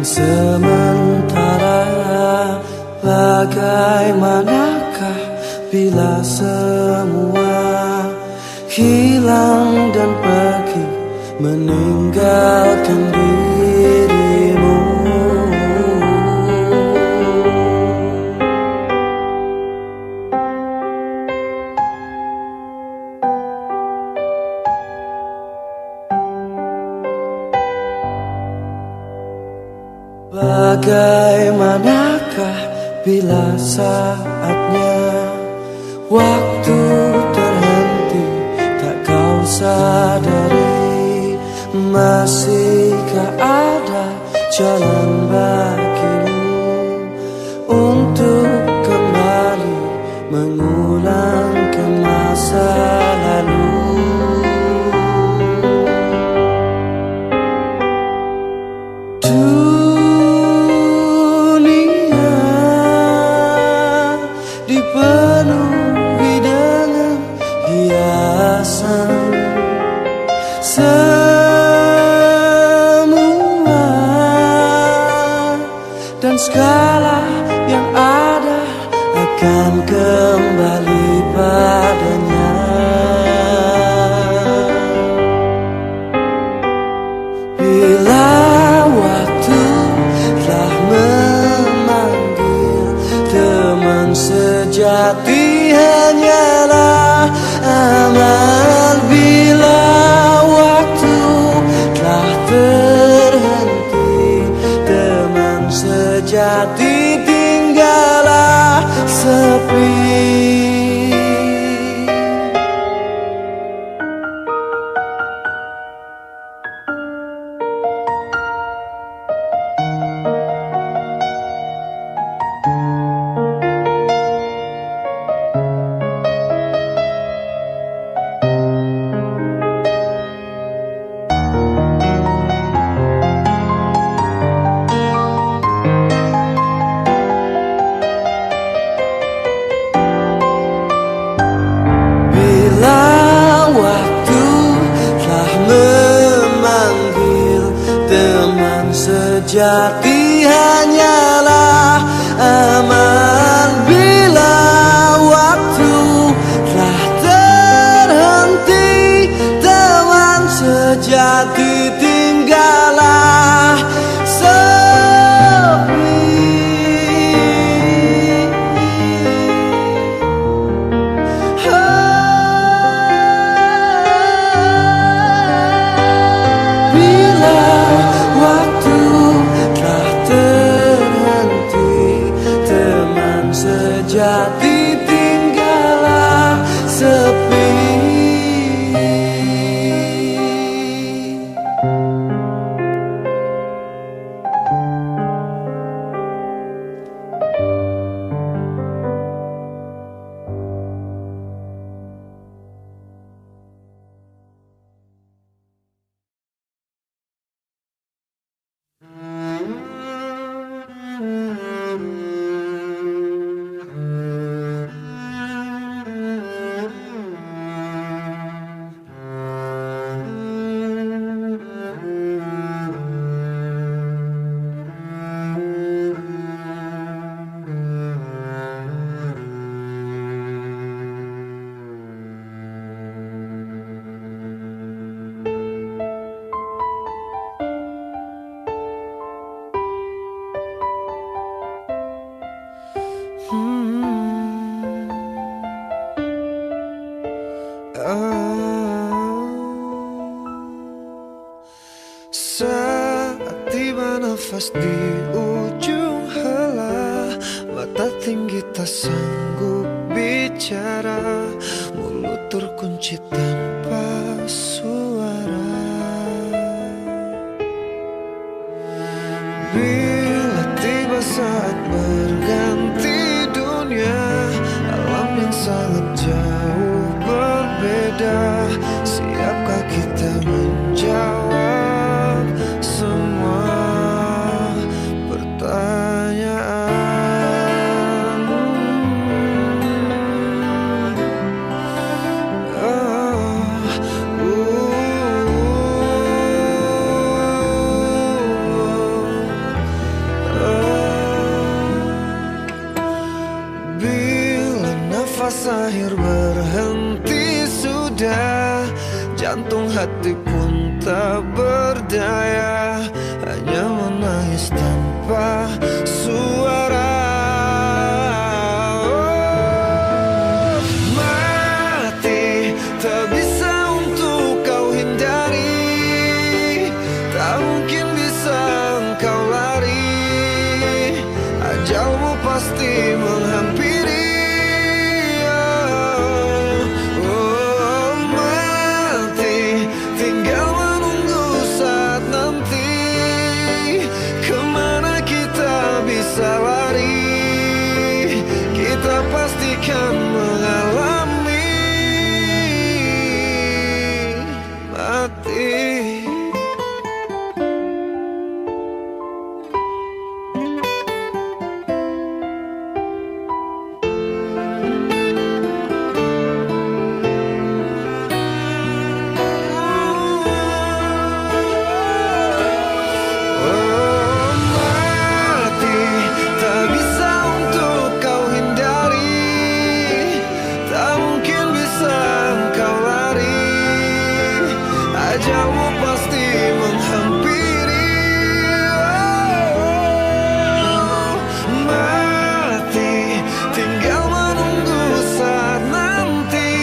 sementara. Bagaimanakah bila semua hilang dan pergi meninggalkan dirimu? Bagaimanakah bila saatnya waktu terhenti, tak kau sadari? Masihkah ada jalan bagimu untuk kembali mengulang ke masa lalu? Dipenuhi dengan hiasan, semua dan segala yang ada akan kembali padanya. Bila waktu telah memanggil, teman sejati hanyalah amal. Bila waktu telah terhenti, teman sejati tinggallah sepi. Sejati hanyalah aman. Bila waktu telah terhenti, teman sejati tinggallah sepi. Bila waktu sejati tinggallah sepi. Saat tiba nafas di ujung helah, mata tinggi tak sanggup bicara, mulut terkunci tanpa suara. Bila tiba saat berganti dunia, alam yang sangat jauh berbeda, siapkah kita menjawab semua pertanyaan? Jantung hati pun tak berdaya, hanya menangis tanpa suara. Oh, mati tak bisa untuk kau hindari, tak mungkin bisa engkau lari, ajalmu pasti menghampiri. Kita pastikan mengalami mati. Ajalmu pasti menghampiri. Oh, mati tinggal menunggu saat nanti,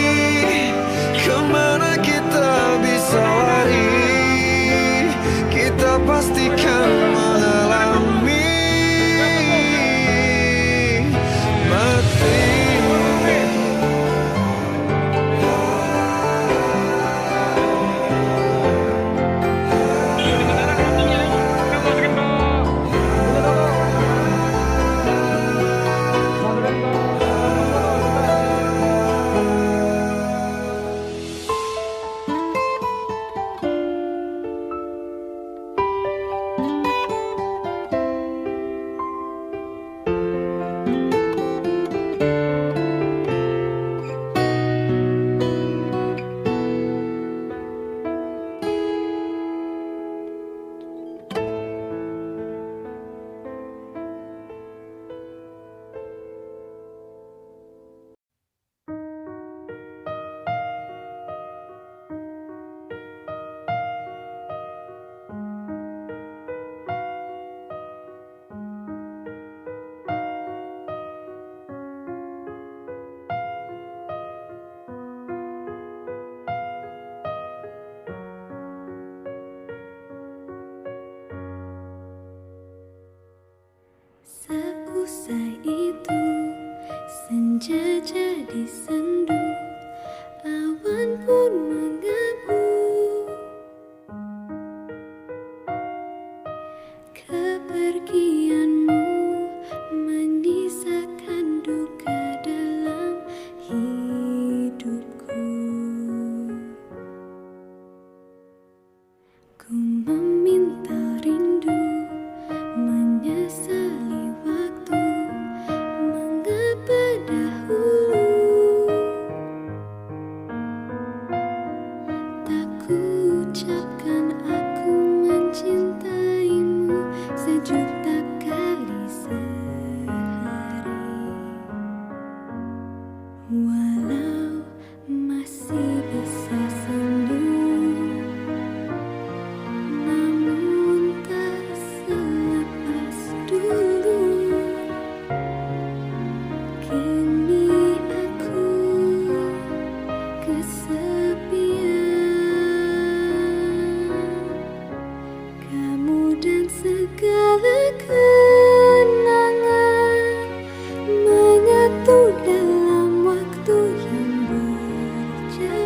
kemana kita bisa lari, kita pastikan mengalami mati. Seusai itu senja jadi sendu, awan pun mengabu. Kepergianmu menyisakan duka dalam hidupku. Ku meminta rindu, menyesali waktu, mengapa dahulu tak ku ucapkan aku mencintaimu sejuta kali sehari. Walau masih bisa senyum, namun tak selepas dulu. Kini aku kesepian, kamu dan segala kenangan menyatu dalam waktu yang berjalan.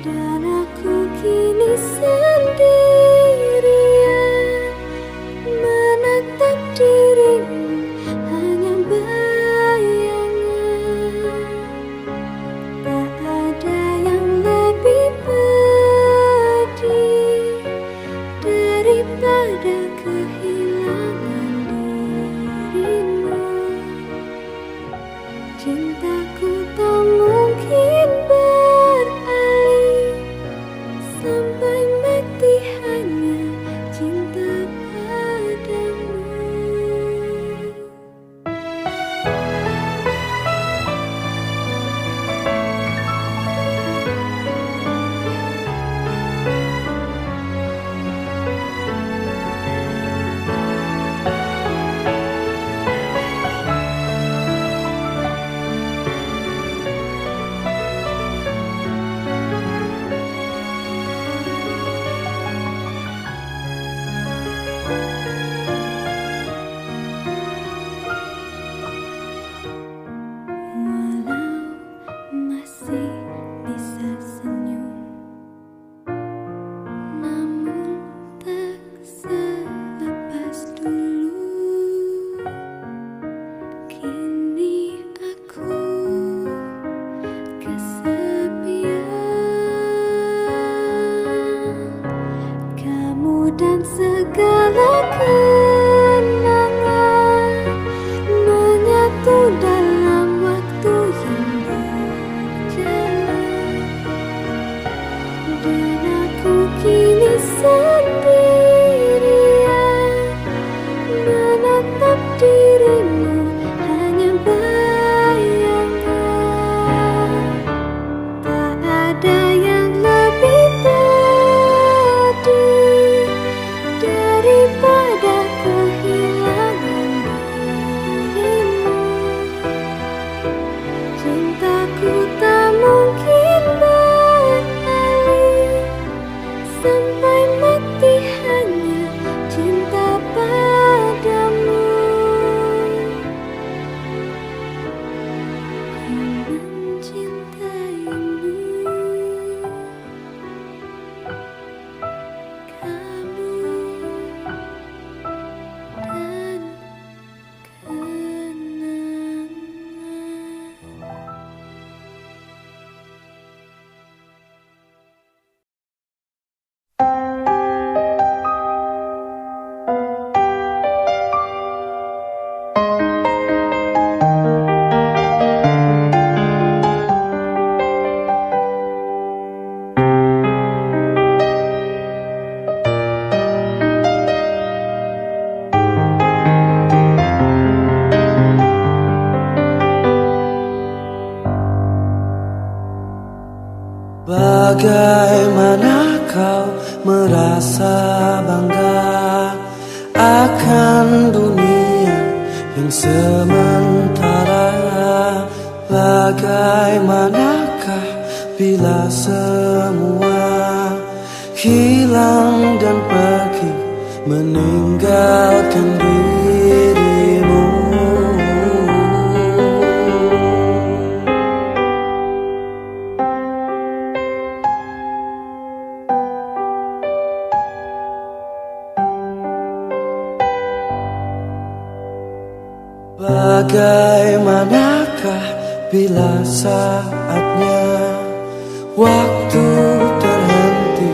Dan aku kini sendirian menatap dirimu, hanya bayangan. Tak ada yang lebih pedih daripada kehilangan dirimu. Cintaku tak mungkin beralih Aku tak mungkin beralih sampai mati hanya cinta padamu. Ku mencintaimu, kamu dan kenangan. Bagaimana kau merasa bangga akan dunia yang sementara? Bagaimanakah bila semua hilang dan pergi meninggalkan dirimu? Bagaimanakah bila saatnya waktu terhenti,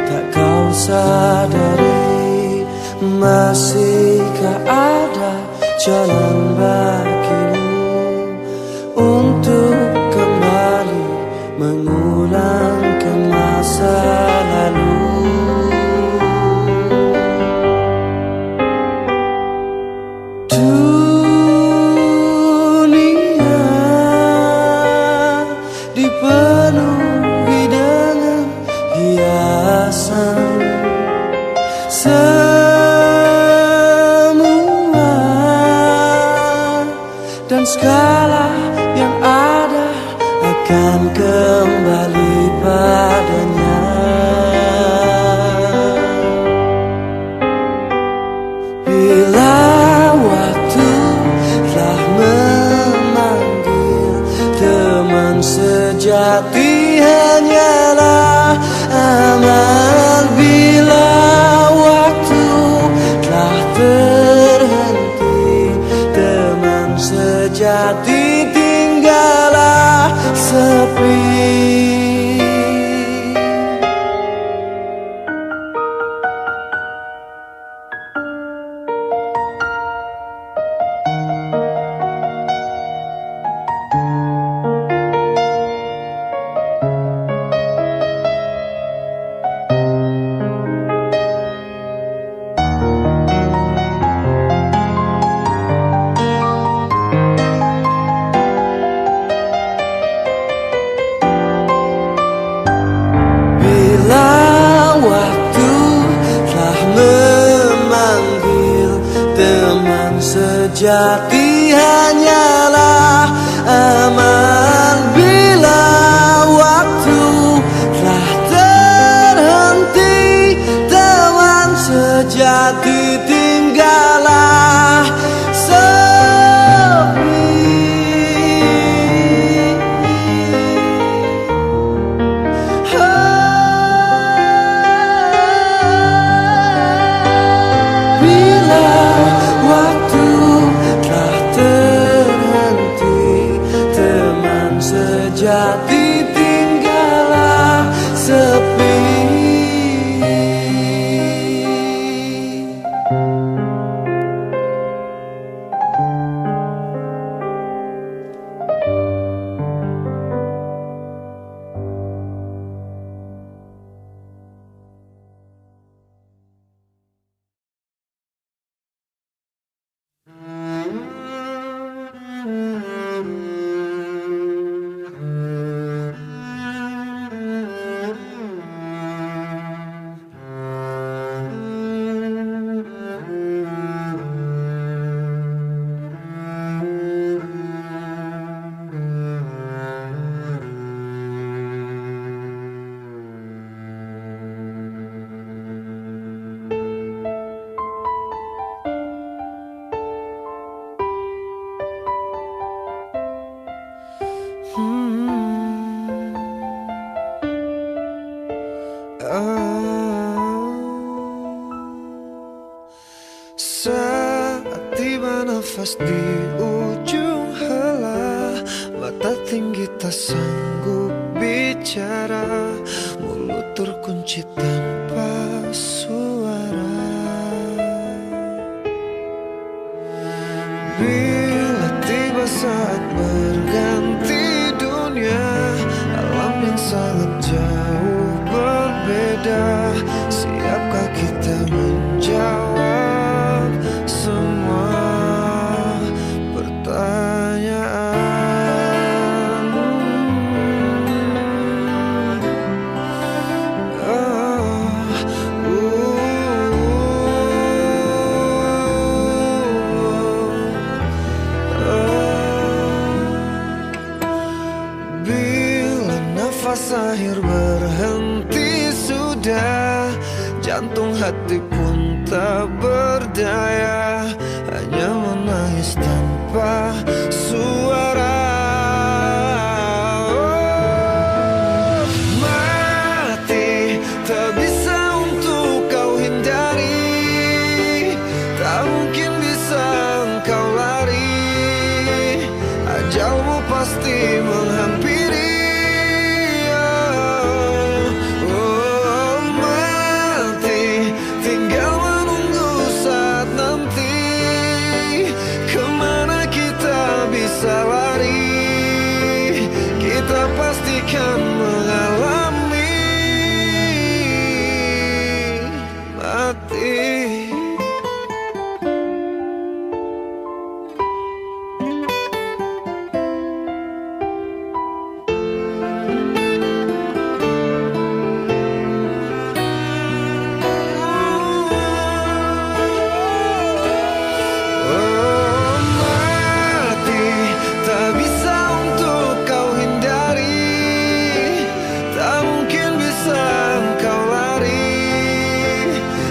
tak kau sadari? Masihkah ada jalan bagimu untuk kembali mengulangkan masa lalu? Dipenuhi dengan hiasan, semua dan segala yang ada akan kembali padanya. Bila waktu telah memanggil, teman sejati hanyalah amal. Bila waktu telah terhenti, teman sejati tinggallah sepi. Sejati hanyalah aman. Bila waktu telah terhenti, teman sejati tinggallah sepi. Bila waktu sejati tinggallah sepi. nafas di ujung helah, mata tinggi tak sanggup bicara, mulut terkunci tanpa suara. Bila tiba saat berganti dunia, alam yang sangat jauh berbeda, siapkah kita menjawab semua pertanyaan? Bila nafas akhir berhenti sudah, jantung hati pun tak berdaya, hanya menangis tanpa suara. Oh, mati tak bisa untuk kau hindari, tak mungkin bisa engkau lari, ajalmu pasti menghampiri. Lari, kita pastikan mengalami mati.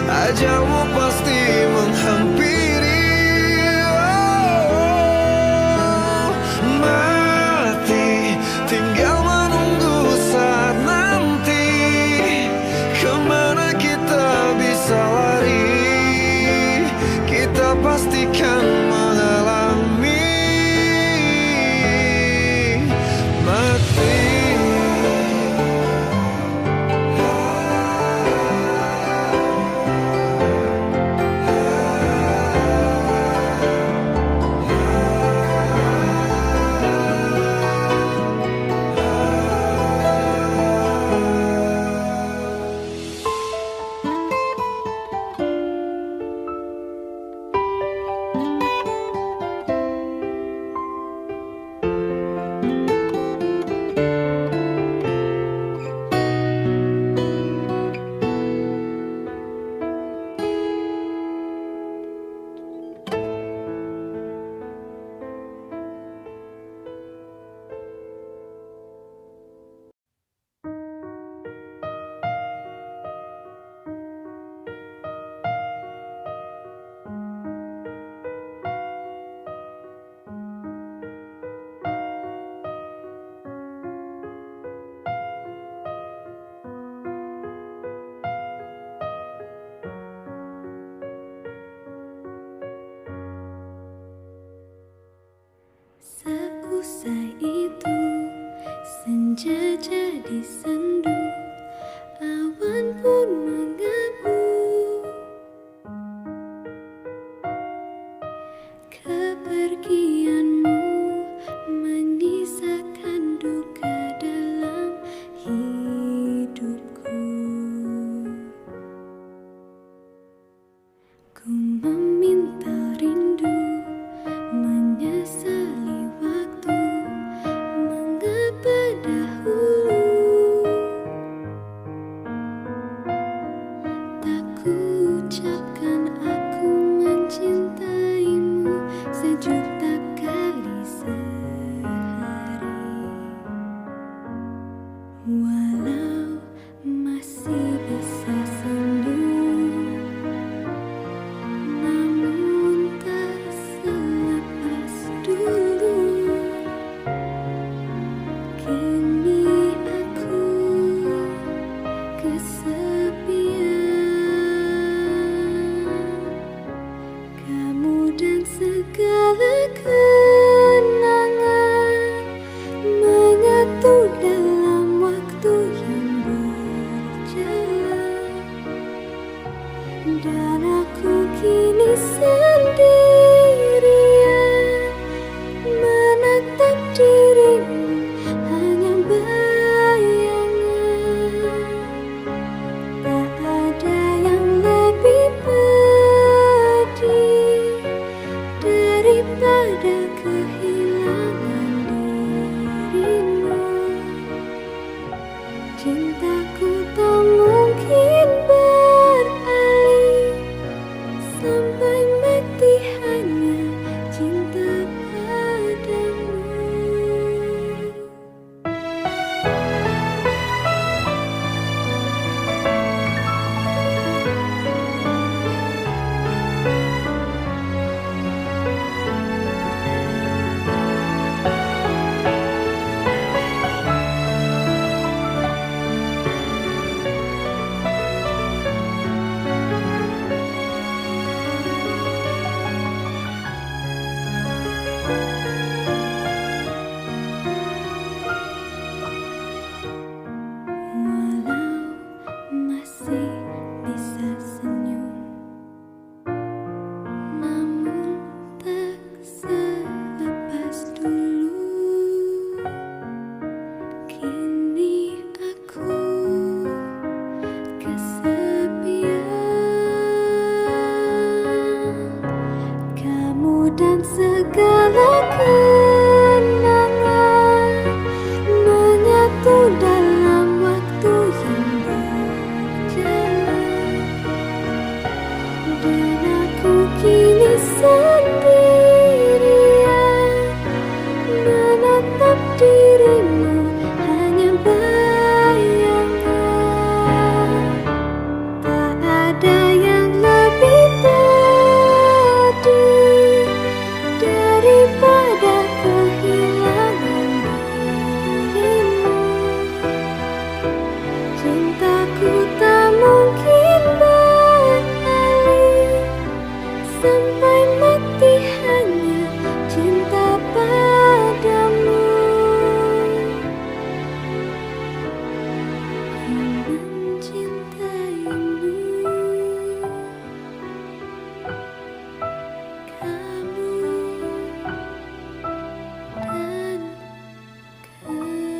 Ajalmu pasti menghampiri. Oh, mati tinggal menunggu saat nanti, kemana kita bisa lari, kita pastikan mengalami mati. Seusai itu senja jadi sendu, awan pun mengabu. Kepergianmu menyisakan duka dalam hidupku. Ku meminta rindu, menyesali waktu, mengapa dahulu Kini aku kesepian, kamu dan segala kenangan menyatu dalam waktu yang berjalan. Dan aku kini sendirian menatap dirimu, hanya bayangkan. Tak ada yang lebih pedih daripada kehilangan dirimu. Cintaku tak mungkin balik sampai mati, hanya cinta padamu. Ku mencintaimu, kamu dan kenangan.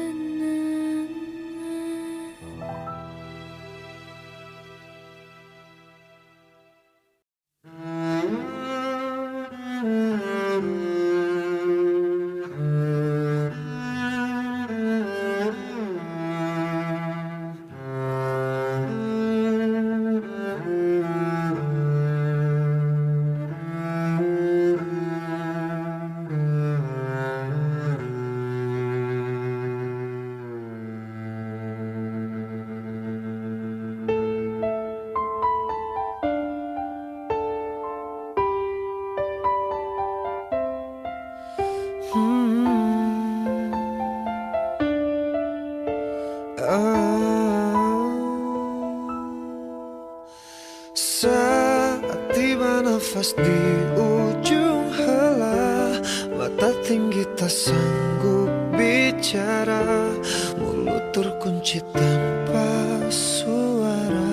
Saat tiba nafas di ujung helah, mata tinggi tak sanggup bicara, mulut terkunci tanpa suara.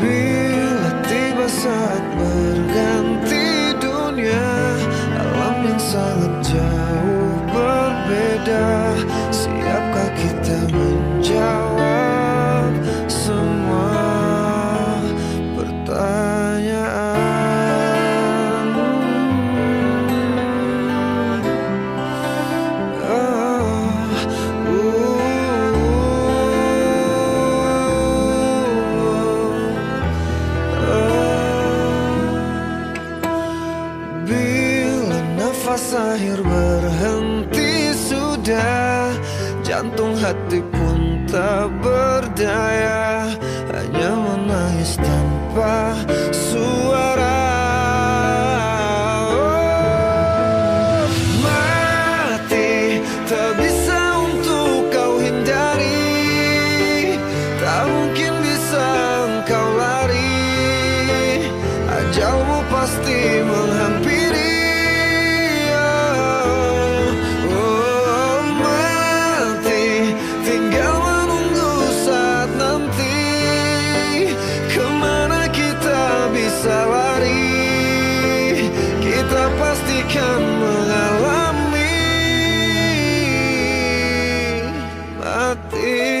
Bila tiba saat berganti dunia, alam yang sangat jauh berbeda, siapkah kita menjawab semua pertanyaan? Bila nafas akhir berhenti sudah, jantung hati pun tak berdaya, hanya menangis tanpa suara. Oh, mati tak bisa untuk kau hindari, tak mungkin bisa engkau lari, ajalmu pasti menghampiri. Tinggal menunggu saat nanti, kemana kita bisa lari, kita pastikan mengalami mati.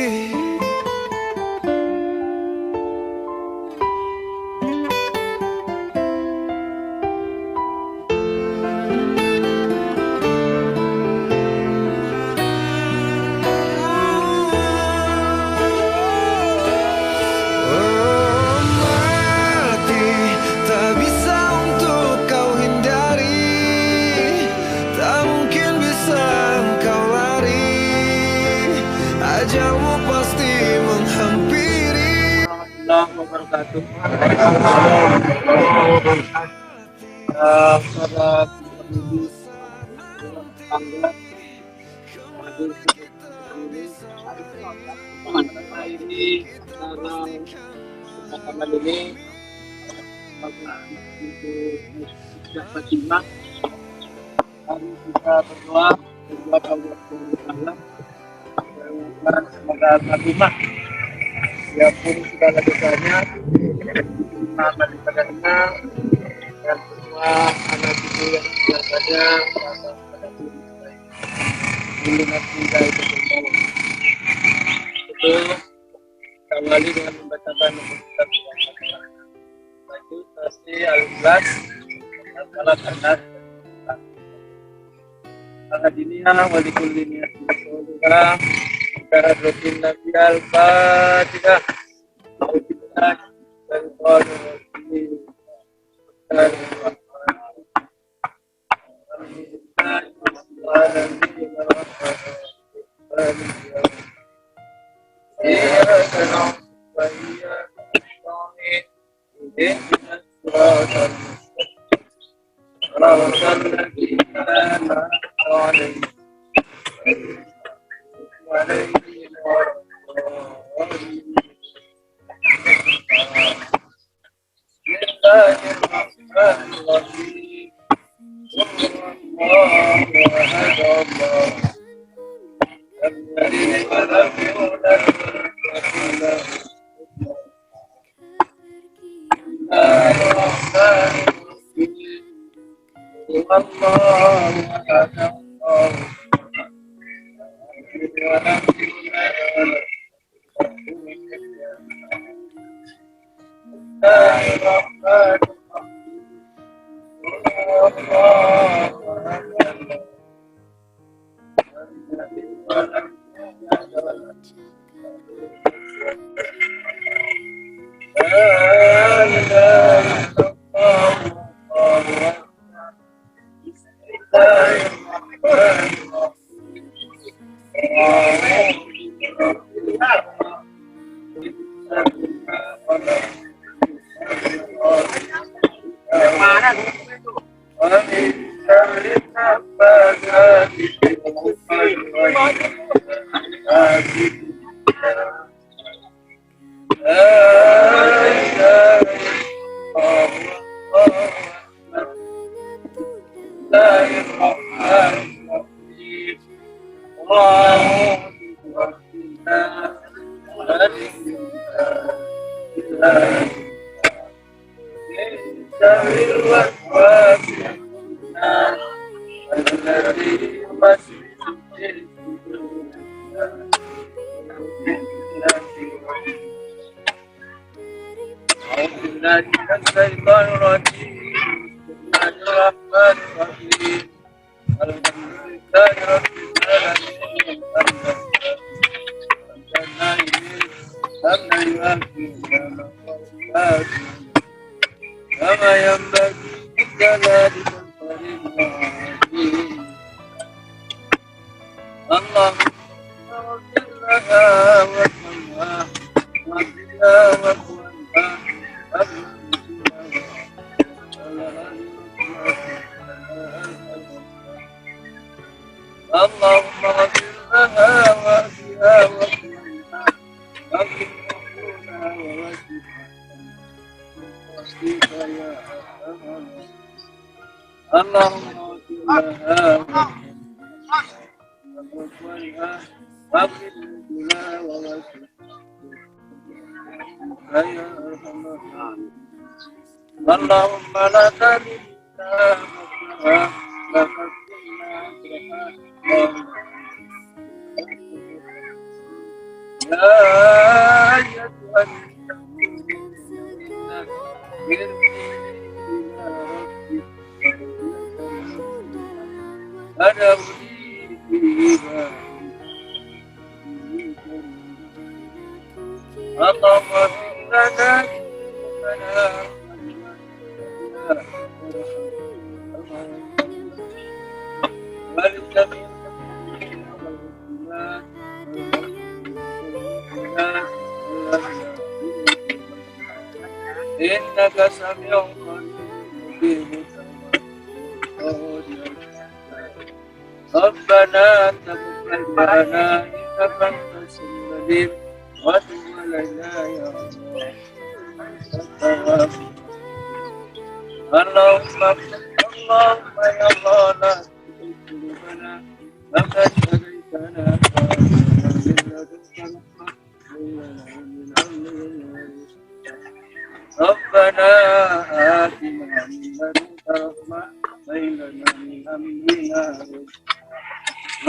Ajalmu pasti menghampiri. Warahmatullahi wabarakatuh. Pada pendidik tangga hadir ini sekarang kesempatan ini siapa simak, mari kita berdoa Allah SWT. Semoga terima ya pun segala dosanya amal ibadahnya dan semua anak cucu yang biasanya pada kuliner kita itu semua. Itu kita awali dengan membacakan kitab suara. Itu pasti al-ikhlas, al-falaq, an-nas. Al-hadiniyah wa likulli niyatin solihah. Cara rutin Nabi al-Fatihah. Alhamdulillah dan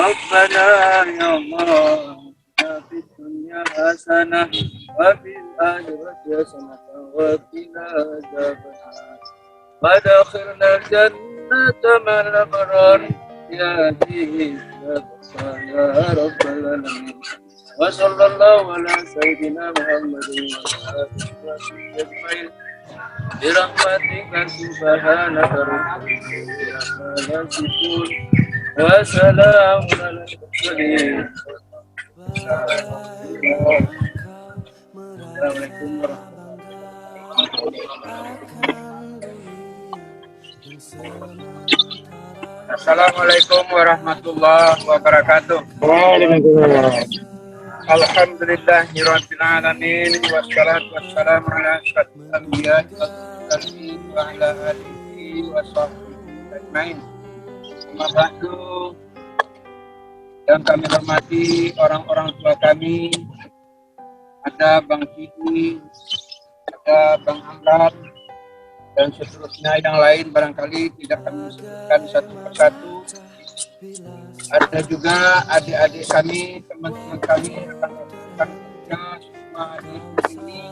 Rabbana ya Allah fi dunya hasanah wa fil akhirati hasanah wa qina adzabannar wa adkhilna jannata ma'al abrar ya ya rabbal alamin wa sallallahu ala sayyidina Muhammadin wa alihi wa sahbihi ajma'in birahmatika subhanaka rabbana yasifun wa salamun ala mursalin. Assalamualaikum Assalamualaikum warahmatullahi wabarakatuh. Alhamdulillahirabbil alamin wassalatu wassalamu ala asyrafil anbiya'i wal mursalin wa ala alihi wa sahbihi ajmain. Amma ba'du. Yang kami hormati orang-orang tua kami, ada Bang Kiki, ada Bang Amrat, dan seterusnya yang lain barangkali tidak kami sebutkan satu persatu. Ada juga adik-adik kami, teman-teman kami rekan-rekan kerja semua di sini.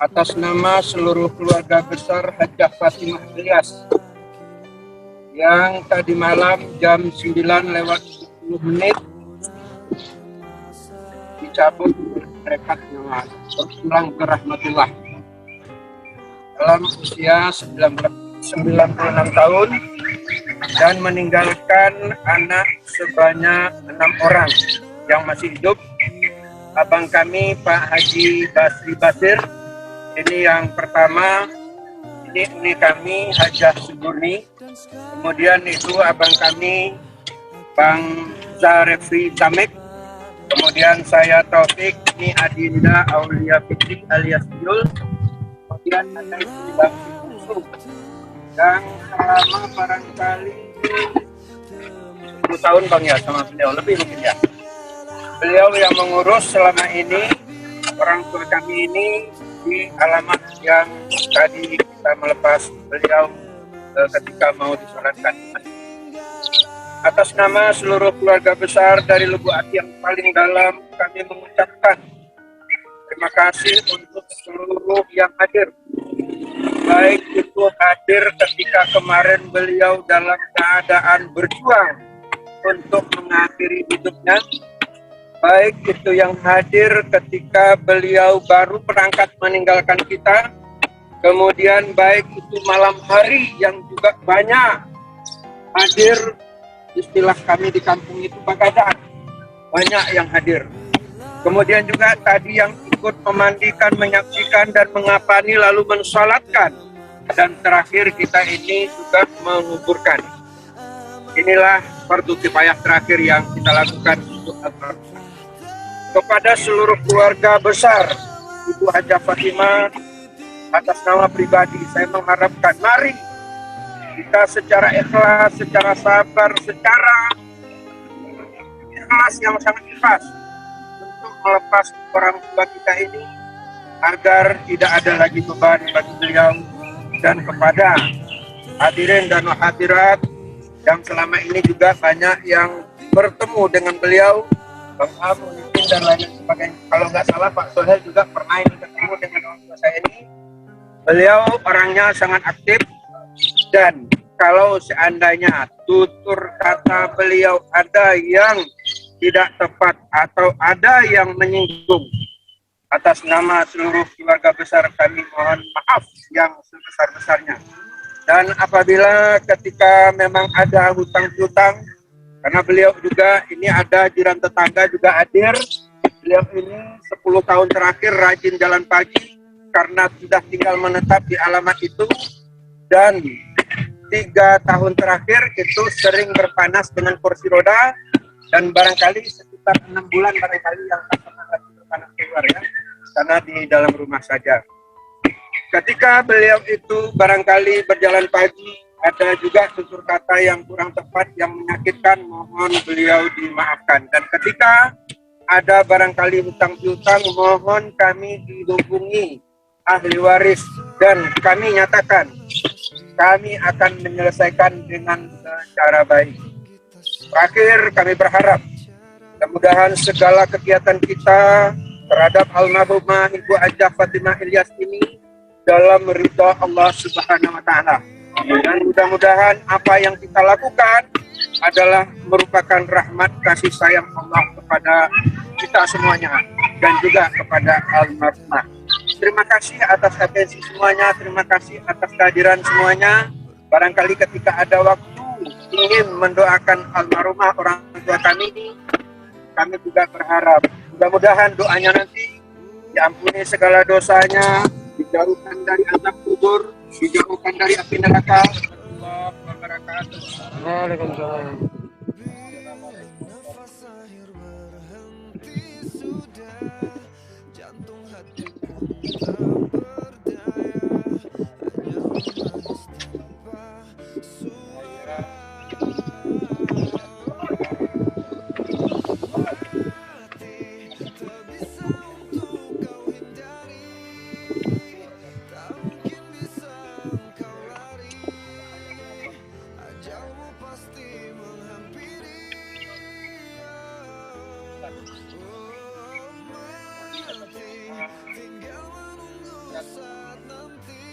Atas nama seluruh keluarga besar Hajjah Fatimah Ilyas yang tadi malam jam 9:10 dicabut rekat nyawa berpulang ke rahmatullah dalam usia 96 tahun dan meninggalkan anak sebanyak 6 orang yang masih hidup. Abang kami Pak Haji Basri Basir ini yang pertama, ini kami Hajah Sugurni, kemudian itu abang kami Bang Zarefri Tamek, kemudian saya Taufik, ini Adinda Aulia Fitri alias Yul, kemudian ada istri Bang Susu, dan selama barangkali 10 tahun Bang ya sama beliau, lebih mungkin ya. Beliau yang mengurus selama ini orang tua kami ini di alamat yang tadi kita melepas beliau ketika mau disolatkan. Atas nama seluruh keluarga besar dari lubuk hati yang paling dalam, kami mengucapkan terima kasih untuk seluruh yang hadir. Baik itu hadir ketika kemarin beliau dalam keadaan berjuang untuk mengakhiri hidupnya, baik itu yang hadir ketika beliau baru berangkat meninggalkan kita, kemudian baik itu malam hari yang juga banyak hadir, istilah kami di kampung itu bagadaan, banyak yang hadir. Kemudian juga tadi yang ikut memandikan, menyaksikan dan mengapani lalu mensalatkan, dan terakhir kita ini juga menguburkan. Inilah fardu kifayah terakhir yang kita lakukan untuk al-Fatihah. Kepada seluruh keluarga besar Ibu Hajjah Fatimah, atas nama pribadi saya mengharapkan mari kita secara ikhlas, secara sabar, secara ikhlas yang sangat ikhlas untuk melepas orang tua kita ini agar tidak ada lagi beban bagi beliau, dan kepada hadirin dan hadirat yang selama ini juga banyak yang bertemu dengan beliau, Bang Abu dan lain sebagainya. Kalau nggak salah Pak Sohel juga pernah ketemu dengan orang tua saya ini. Beliau orangnya sangat aktif, dan kalau seandainya tutur kata beliau ada yang tidak tepat atau ada yang menyinggung, atas nama seluruh keluarga besar kami mohon maaf yang sebesar-besarnya. Dan apabila ketika memang ada hutang-hutang, karena beliau juga ini ada jiran tetangga juga hadir. Beliau ini 10 tahun terakhir rajin jalan pagi karena sudah tinggal menetap di alamat itu. Dan 3 tahun terakhir itu sering berpanas dengan kursi roda. Dan barangkali sekitar 6 bulan barangkali yang tak pernah lagi berpanas keluar ya. Karena di dalam rumah saja. Ketika beliau itu barangkali berjalan pagi, ada juga tutur kata yang kurang tepat, yang menyakitkan, mohon beliau dimaafkan. Dan ketika ada barangkali hutang piutang, mohon kami dihubungi ahli waris, dan kami nyatakan kami akan menyelesaikan dengan secara baik. Terakhir kami berharap mudah-mudahan segala kegiatan kita terhadap almarhumah Ibu Hajah Fatimah Ilyas ini dalam ridha Allah Subhanahu wa taala. Dan mudah-mudahan apa yang kita lakukan adalah merupakan rahmat kasih sayang Allah kepada kita semuanya dan juga kepada almarhumah. Terima kasih atas atensi semuanya, terima kasih atas kehadiran semuanya. Barangkali ketika ada waktu ingin mendoakan almarhumah orang tua kami juga berharap mudah-mudahan doanya nanti diampuni segala dosanya, dijauhkan dari azab kubur, dijauhkan dari api neraka. Warahmatullahi wabarakatuh. Waalaikumsalam. Nafas akhir berhenti sudah, jantung hati pun tak berdaya, hanya menangis tanpa suara. Mati tak bisa untuk kau hindari, tak mungkin bisa kau lari, ajalmu pasti menghampiri. Oh, mati tinggal menunggu saat nanti,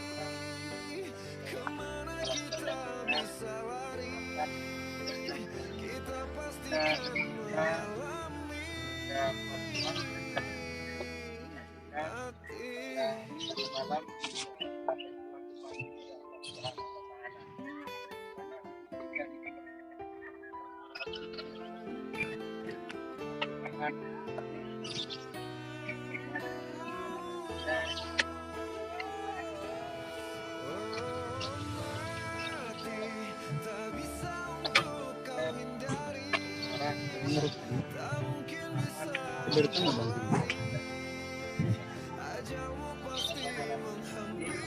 kemana kita bisa lari, kita pasti akan mengalami mati. Mati tak bisa untuk kau hindari, tak mungkin bisa kau lari, ajalmu pasti menghampiri.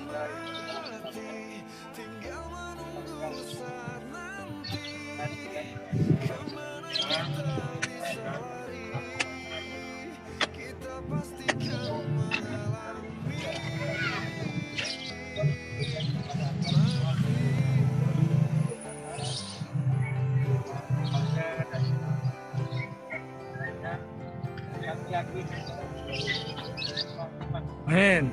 Mati tinggal menunggu saat nanti, kemana kita bisa lari, kita pastikan mengalami Amin.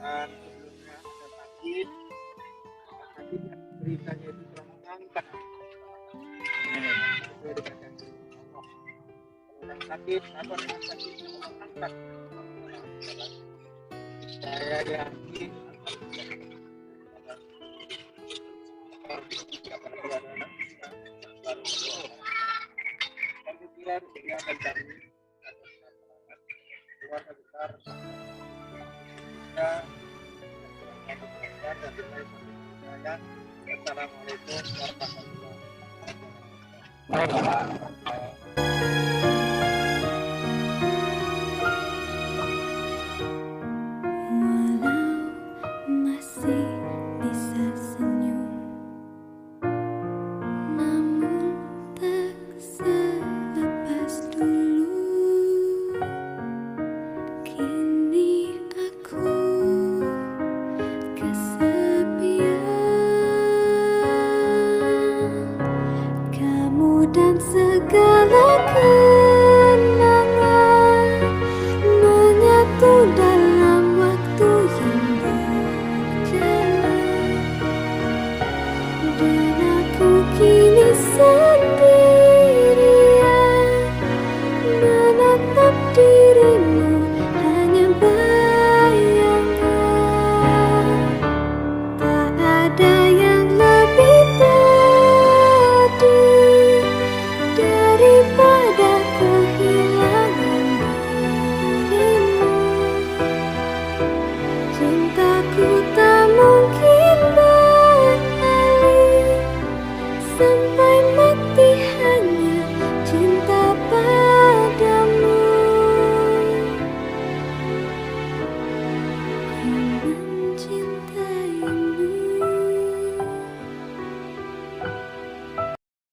Dan sebelumnya ada sakit, tadi beritanya itu telah mengangkat sesuai dengan janji Allah. Kalau orang sakit, apa dengan sakit itu mengangkat. Saya yakin kemudian dia akan cari keluarga besar dan Assalamualaikum warahmatullahi wabarakatuh. Walau masih bisa senyum, namun tak selepas dulu.